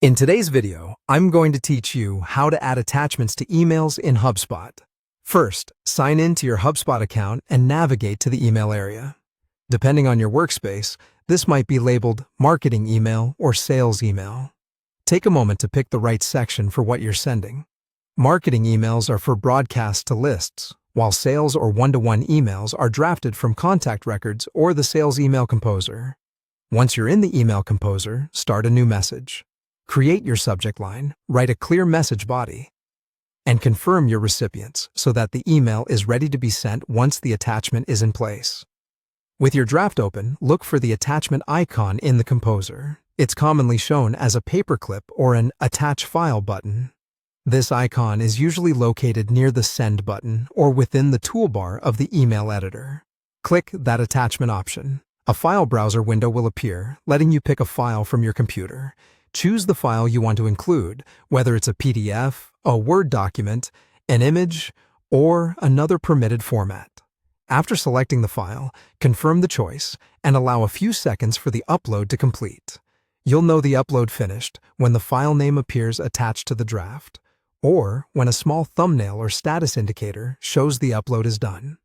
In today's video, I'm going to teach you how to add attachments to emails in HubSpot. First, sign in to your HubSpot account and navigate to the email area. Depending on your workspace, this might be labeled Marketing Email or Sales Email. Take a moment to pick the right section for what you're sending. Marketing emails are for broadcast to lists, while sales or one-to-one emails are drafted from contact records or the Sales Email Composer. Once you're in the Email Composer, start a new message. Create your subject line, write a clear message body, and confirm your recipients so that the email is ready to be sent once the attachment is in place. With your draft open, look for the attachment icon in the Composer. It's commonly shown as a paperclip or an Attach File button. This icon is usually located near the Send button or within the toolbar of the email editor. Click that attachment option. A file browser window will appear, letting you pick a file from your computer. Choose the file you want to include, whether it's a PDF, a Word document, an image, or another permitted format. After selecting the file, confirm the choice and allow a few seconds for the upload to complete. You'll know the upload finished when the file name appears attached to the draft, or when a small thumbnail or status indicator shows the upload is done.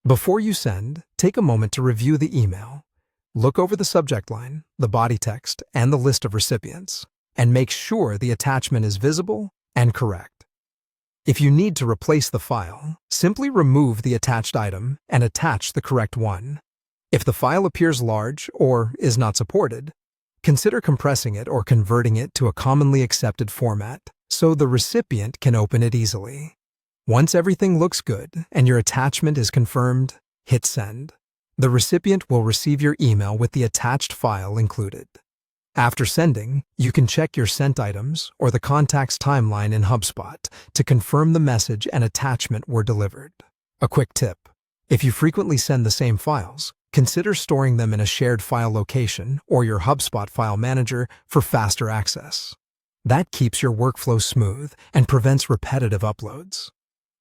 Before you send, take a moment to review the email. Look over the subject line, the body text, and the list of recipients, and make sure the attachment is visible and correct. If you need to replace the file, simply remove the attached item and attach the correct one. If the file appears large or is not supported, consider compressing it or converting it to a commonly accepted format so the recipient can open it easily. Once everything looks good and your attachment is confirmed, hit send. The recipient will receive your email with the attached file included. After sending, you can check your sent items or the contact's timeline in HubSpot to confirm the message and attachment were delivered. A quick tip: if you frequently send the same files, consider storing them in a shared file location or your HubSpot file manager for faster access. That keeps your workflow smooth and prevents repetitive uploads.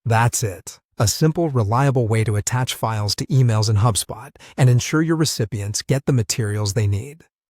That's it. A simple, reliable way to attach files to emails in HubSpot and ensure your recipients get the materials they need.